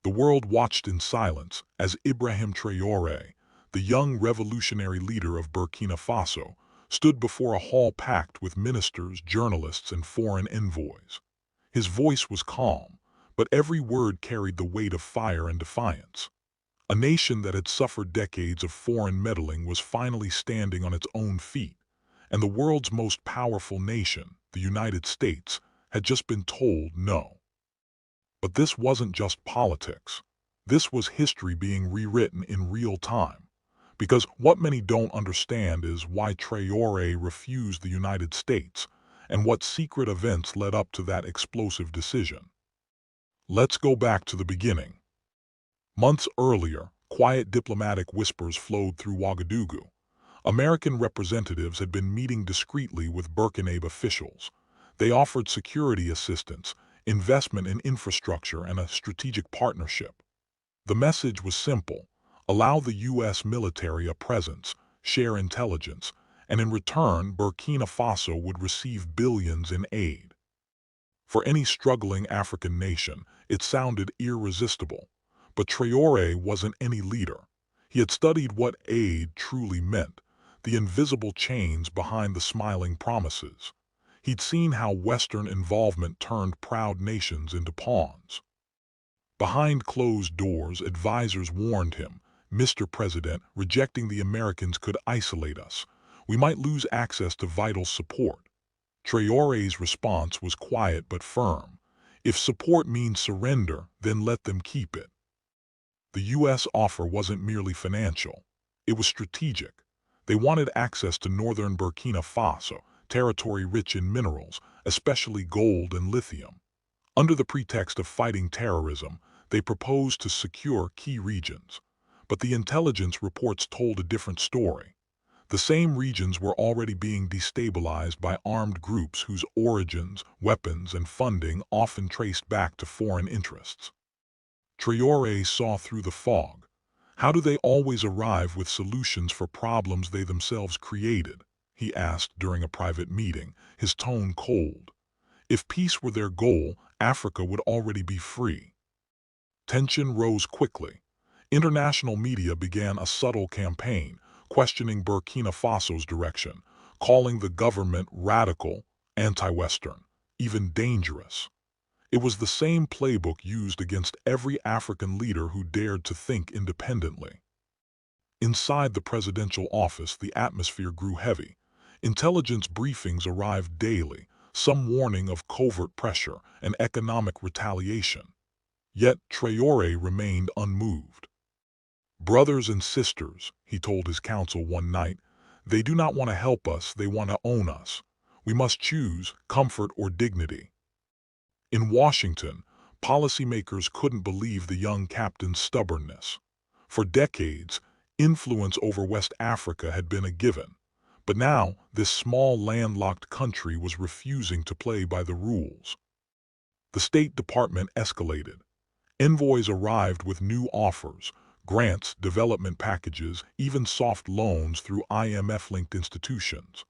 The world watched in silence as Ibrahim Traoré, the young revolutionary leader of Burkina Faso, stood before a hall packed with ministers, journalists, and foreign envoys. His voice was calm, but every word carried the weight of fire and defiance. A nation that had suffered decades of foreign meddling was finally standing on its own feet, and the world's most powerful nation, the United States, had just been told no. But this wasn't just politics. This was history being rewritten in real time. Because what many don't understand is why Traoré refused the United States and what secret events led up to that explosive decision. Let's go back to the beginning. Months earlier, quiet diplomatic whispers flowed through Ouagadougou. American representatives had been meeting discreetly with Burkina officials. They offered security assistance, investment in infrastructure, and a strategic partnership. The message was simple: allow the U.S. military a presence, share intelligence, and in return Burkina Faso would receive billions in aid. For any struggling African nation, it sounded irresistible. But Traoré wasn't any leader. He had studied what aid truly meant, the invisible chains behind the smiling promises. He'd seen how Western involvement turned proud nations into pawns. Behind closed doors, advisors warned him, "Mr. President, rejecting the Americans could isolate us. We might lose access to vital support." Traoré's response was quiet but firm. "If support means surrender, then let them keep it." The U.S. offer wasn't merely financial. It was strategic. They wanted access to northern Burkina Faso, territory rich in minerals, especially gold and lithium. Under the pretext of fighting terrorism, they proposed to secure key regions. But the intelligence reports told a different story. The same regions were already being destabilized by armed groups whose origins, weapons, and funding often traced back to foreign interests. Traoré saw through the fog. How do they always arrive with solutions for problems they themselves created? He asked during a private meeting, his tone cold. If peace were their goal, Africa would already be free. Tension rose quickly. International media began a subtle campaign, questioning Burkina Faso's direction, calling the government radical, anti-Western, even dangerous. It was the same playbook used against every African leader who dared to think independently. Inside the presidential office, the atmosphere grew heavy. Intelligence briefings arrived daily, some warning of covert pressure and economic retaliation. Yet Traoré remained unmoved. "Brothers and sisters," he told his council one night, "they do not want to help us, they want to own us. We must choose comfort or dignity." In Washington, policymakers couldn't believe the young captain's stubbornness. For decades, influence over West Africa had been a given. But now, this small landlocked country was refusing to play by the rules. The State Department escalated. Envoys arrived with new offers, grants, development packages, even soft loans through IMF-linked institutions.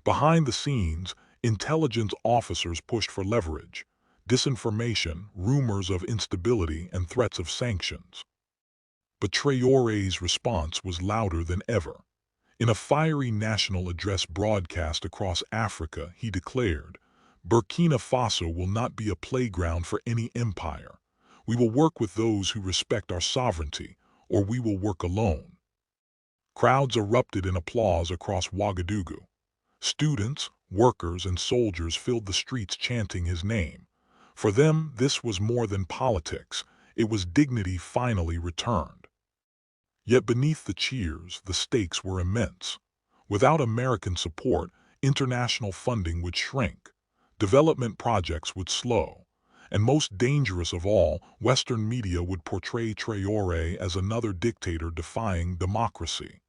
Behind the scenes, intelligence officers pushed for leverage, disinformation, rumors of instability, and threats of sanctions. But Traoré's response was louder than ever. In a fiery national address broadcast across Africa, he declared, "Burkina Faso will not be a playground for any empire. We will work with those who respect our sovereignty, or we will work alone." Crowds erupted in applause across Ouagadougou. Students, workers, and soldiers filled the streets chanting his name. For them, this was more than politics. It was dignity finally returned. Yet beneath the cheers, the stakes were immense. Without American support, international funding would shrink, development projects would slow, and most dangerous of all, Western media would portray Traoré as another dictator defying democracy.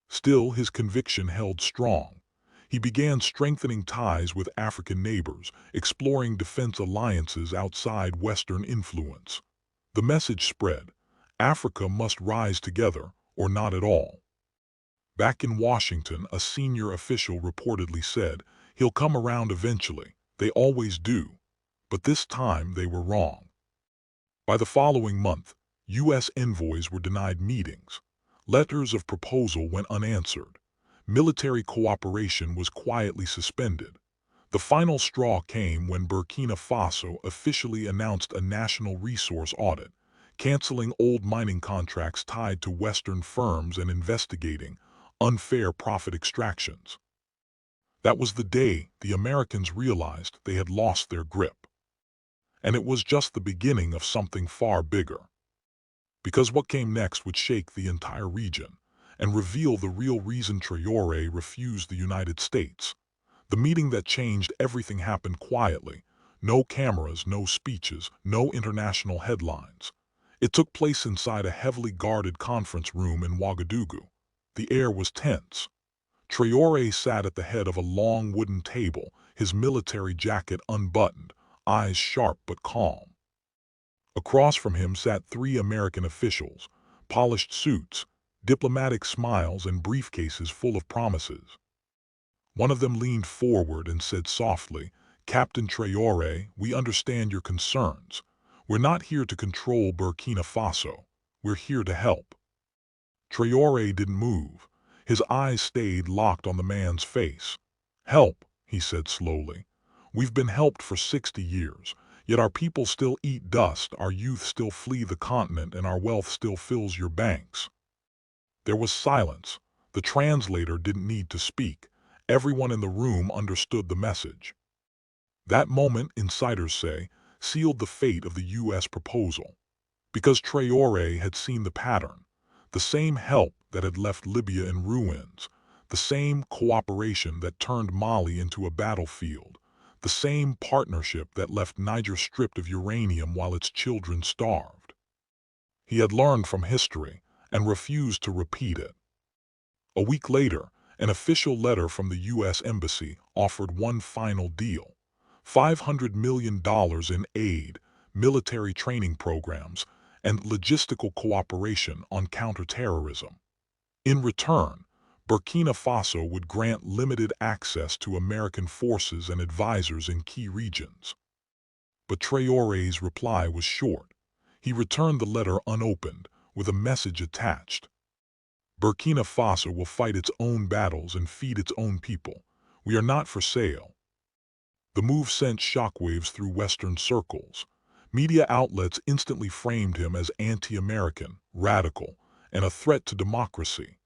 Still, his conviction held strong. He began strengthening ties with African neighbors, exploring defense alliances outside Western influence. The message spread: Africa must rise together, or not at all. Back in Washington, a senior official reportedly said, "He'll come around eventually. They always do." But this time they were wrong. By the following month, U.S. envoys were denied meetings. Letters of proposal went unanswered. Military cooperation was quietly suspended. The final straw came when Burkina Faso officially announced a national resource audit, canceling old mining contracts tied to Western firms and investigating unfair profit extractions. That was the day the Americans realized they had lost their grip. And it was just the beginning of something far bigger. Because what came next would shake the entire region and reveal the real reason Traoré refused the United States. The meeting that changed everything happened quietly. No cameras, no speeches, no international headlines. It took place inside a heavily guarded conference room in Ouagadougou. The air was tense. Traoré sat at the head of a long wooden table, his military jacket unbuttoned, eyes sharp but calm. Across from him sat three American officials, polished suits, diplomatic smiles, and briefcases full of promises. One of them leaned forward and said softly, "Captain Traoré, we understand your concerns. We're not here to control Burkina Faso. We're here to help." Traoré didn't move. His eyes stayed locked on the man's face. "Help," he said slowly. "We've been helped for 60 years. Yet our people still eat dust, our youth still flee the continent, and our wealth still fills your banks." There was silence. The translator didn't need to speak. Everyone in the room understood the message. That moment, insiders say, sealed the fate of the U.S. proposal. Because Traoré had seen the pattern. The same help that had left Libya in ruins. The same cooperation that turned Mali into a battlefield. The same partnership that left Niger stripped of uranium while its children starved. He had learned from history and refused to repeat it. A week later, an official letter from the U.S. Embassy offered one final deal: $500 million in aid, military training programs, and logistical cooperation on counterterrorism. In return, Burkina Faso would grant limited access to American forces and advisors in key regions. But Traoré's reply was short. He returned the letter unopened, with a message attached. "Burkina Faso will fight its own battles and feed its own people. We are not for sale." The move sent shockwaves through Western circles. Media outlets instantly framed him as anti-American, radical, and a threat to democracy.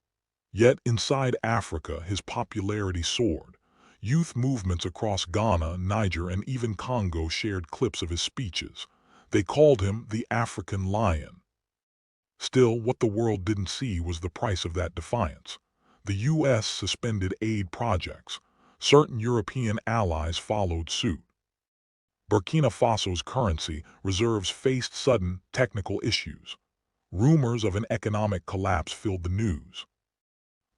Yet inside Africa, his popularity soared. Youth movements across Ghana, Niger, and even Congo shared clips of his speeches. They called him the African Lion. Still, what the world didn't see was the price of that defiance. The U.S. suspended aid projects. Certain European allies followed suit. Burkina Faso's currency reserves faced sudden technical issues. Rumors of an economic collapse filled the news.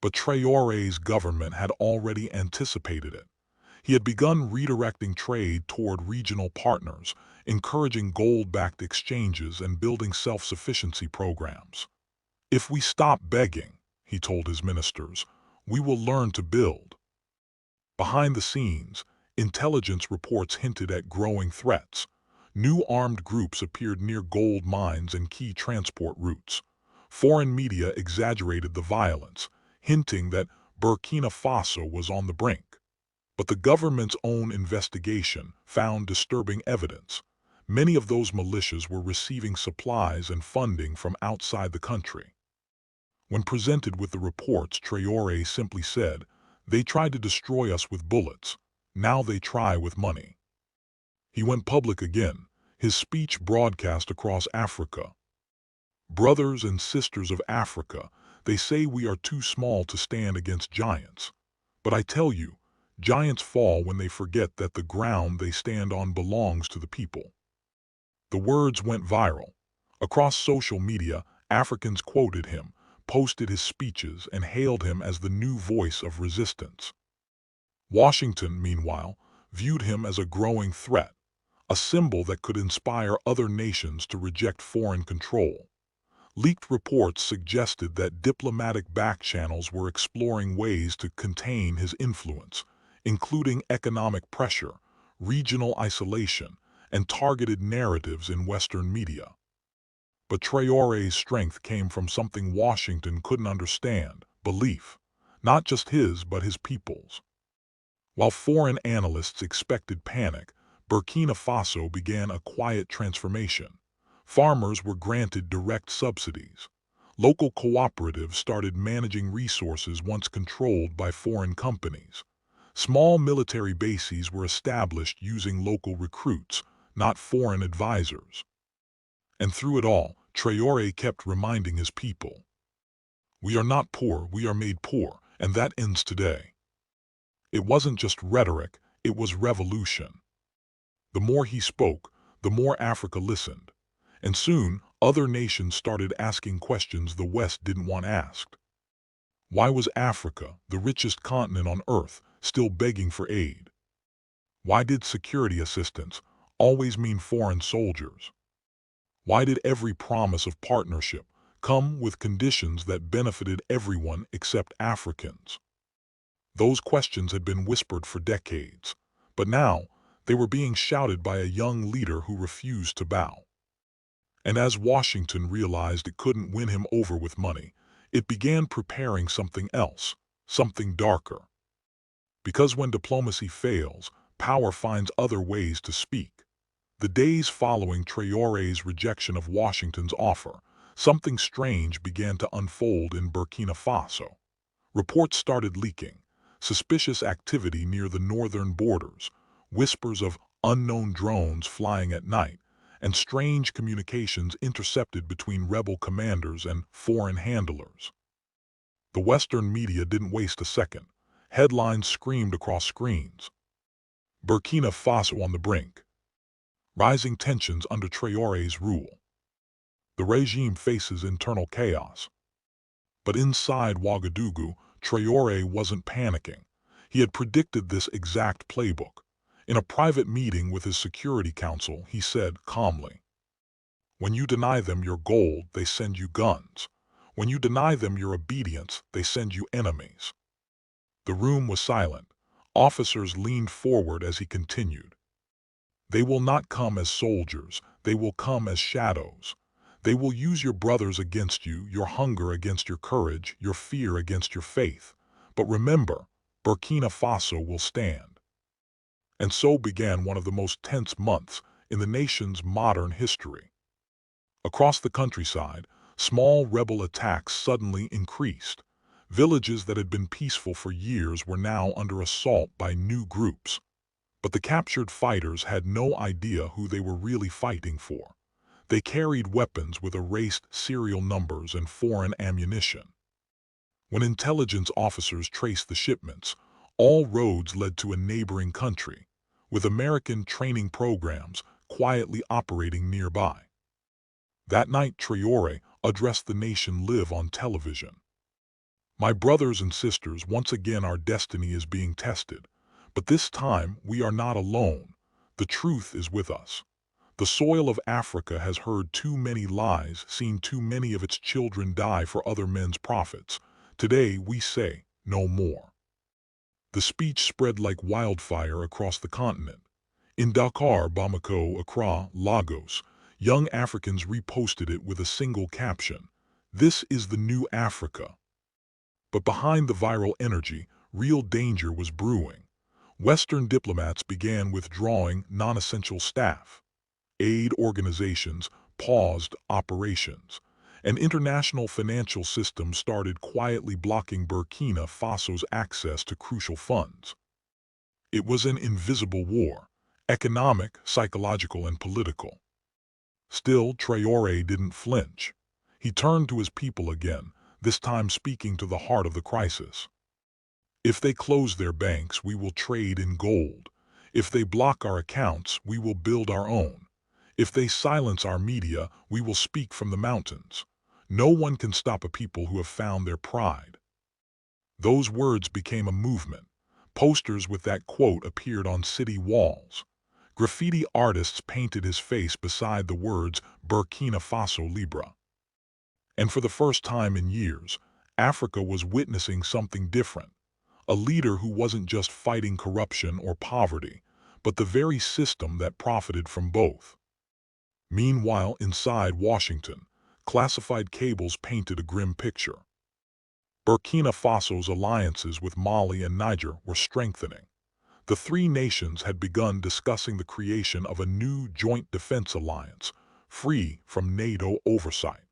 But Traoré's government had already anticipated it. He had begun redirecting trade toward regional partners, encouraging gold-backed exchanges and building self-sufficiency programs. "If we stop begging," he told his ministers, "we will learn to build." Behind the scenes, intelligence reports hinted at growing threats. New armed groups appeared near gold mines and key transport routes. Foreign media exaggerated the violence, hinting that Burkina Faso was on the brink. But the government's own investigation found disturbing evidence. Many of those militias were receiving supplies and funding from outside the country. When presented with the reports, Traoré simply said, "They tried to destroy us with bullets. Now they try with money." He went public again, his speech broadcast across Africa. "Brothers and sisters of Africa, they say we are too small to stand against giants. But I tell you, giants fall when they forget that the ground they stand on belongs to the people." The words went viral. Across social media, Africans quoted him, posted his speeches, and hailed him as the new voice of resistance. Washington, meanwhile, viewed him as a growing threat, a symbol that could inspire other nations to reject foreign control. Leaked reports suggested that diplomatic backchannels were exploring ways to contain his influence, including economic pressure, regional isolation, and targeted narratives in Western media. But Traore's strength came from something Washington couldn't understand: belief. Not just his, but his people's. While foreign analysts expected panic, Burkina Faso began a quiet transformation. Farmers were granted direct subsidies. Local cooperatives started managing resources once controlled by foreign companies. Small military bases were established using local recruits, not foreign advisors. And through it all, Traore kept reminding his people, "We are not poor, we are made poor, and that ends today." It wasn't just rhetoric, it was revolution. The more he spoke, the more Africa listened. And soon, other nations started asking questions the West didn't want asked. Why was Africa, the richest continent on Earth, still begging for aid? Why did security assistance always mean foreign soldiers? Why did every promise of partnership come with conditions that benefited everyone except Africans? Those questions had been whispered for decades, but now they were being shouted by a young leader who refused to bow. And as Washington realized it couldn't win him over with money, it began preparing something else, something darker. Because when diplomacy fails, power finds other ways to speak. The days following Traore's rejection of Washington's offer, something strange began to unfold in Burkina Faso. Reports started leaking: suspicious activity near the northern borders, whispers of unknown drones flying at night, and strange communications intercepted between rebel commanders and foreign handlers. The Western media didn't waste a second. Headlines screamed across screens: Burkina Faso on the brink. Rising tensions under Traore's rule. The regime faces internal chaos. But inside Ouagadougou, Traore wasn't panicking. He had predicted this exact playbook. In a private meeting with his Security Council, he said calmly, "When you deny them your gold, they send you guns. When you deny them your obedience, they send you enemies." The room was silent. Officers leaned forward as he continued. "They will not come as soldiers, they will come as shadows. They will use your brothers against you, your hunger against your courage, your fear against your faith. But remember, Burkina Faso will stand." And so began one of the most tense months in the nation's modern history. Across the countryside, small rebel attacks suddenly increased. Villages that had been peaceful for years were now under assault by new groups. But the captured fighters had no idea who they were really fighting for. They carried weapons with erased serial numbers and foreign ammunition. When intelligence officers traced the shipments, all roads led to a neighboring country, with American training programs quietly operating nearby. That night, Traore addressed the nation live on television. "My brothers and sisters, once again our destiny is being tested. But this time we are not alone. The truth is with us. The soil of Africa has heard too many lies, seen too many of its children die for other men's profits. Today we say, no more." The speech spread like wildfire across the continent. In Dakar, Bamako, Accra, Lagos, young Africans reposted it with a single caption: "This is the new Africa." But behind the viral energy, real danger was brewing. Western diplomats began withdrawing non-essential staff. Aid organizations paused operations, and international financial systems started quietly blocking Burkina Faso's access to crucial funds. It was an invisible war: economic, psychological, and political. Still, Traore didn't flinch. He turned to his people again, this time speaking to the heart of the crisis. "If they close their banks, we will trade in gold. If they block our accounts, we will build our own. If they silence our media, we will speak from the mountains. No one can stop a people who have found their pride." Those words became a movement. Posters with that quote appeared on city walls. Graffiti artists painted his face beside the words Burkina Faso Libre. And for the first time in years, Africa was witnessing something different. A leader who wasn't just fighting corruption or poverty, but the very system that profited from both. Meanwhile, inside Washington, classified cables painted a grim picture. Burkina Faso's alliances with Mali and Niger were strengthening. The three nations had begun discussing the creation of a new joint defense alliance, free from NATO oversight.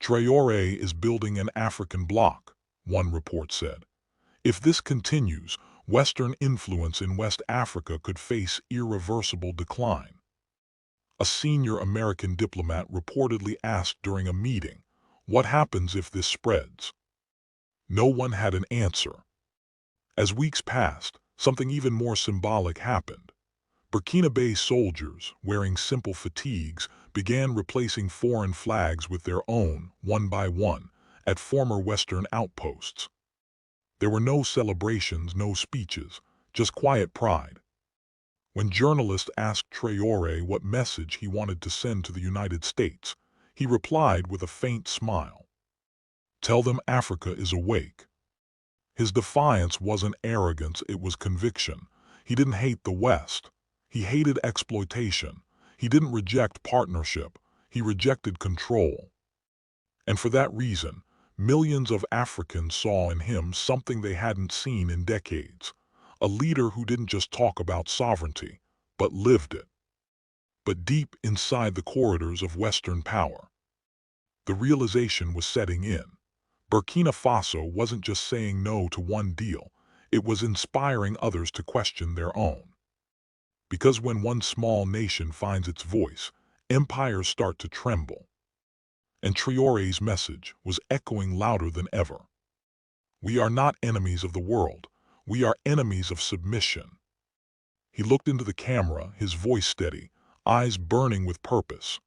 Traoré is building an African bloc, one report said. If this continues, Western influence in West Africa could face irreversible decline. A senior American diplomat reportedly asked during a meeting, "What happens if this spreads?" No one had an answer. As weeks passed, something even more symbolic happened. Burkina soldiers, wearing simple fatigues, began replacing foreign flags with their own, one by one, at former Western outposts. There were no celebrations, no speeches, just quiet pride. When journalists asked Traoré what message he wanted to send to the United States, he replied with a faint smile. "Tell them Africa is awake." His defiance wasn't arrogance, it was conviction. He didn't hate the West. He hated exploitation. He didn't reject partnership. He rejected control. And for that reason, millions of Africans saw in him something they hadn't seen in decades. A leader who didn't just talk about sovereignty, but lived it. But deep inside the corridors of Western power, the realization was setting in. Burkina Faso wasn't just saying no to one deal, it was inspiring others to question their own. Because when one small nation finds its voice, empires start to tremble. And Traoré's message was echoing louder than ever. We are not enemies of the world, we are enemies of submission. He looked into the camera, his voice steady, eyes burning with purpose.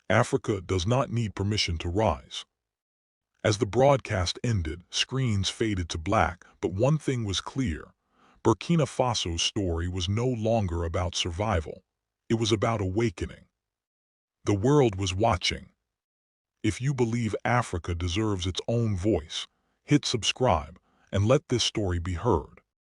Africa does not need permission to rise. As the broadcast ended, screens faded to black, but one thing was clear. Burkina Faso's story was no longer about survival. It was about awakening. The world was watching. If you believe Africa deserves its own voice, hit subscribe and let this story be heard.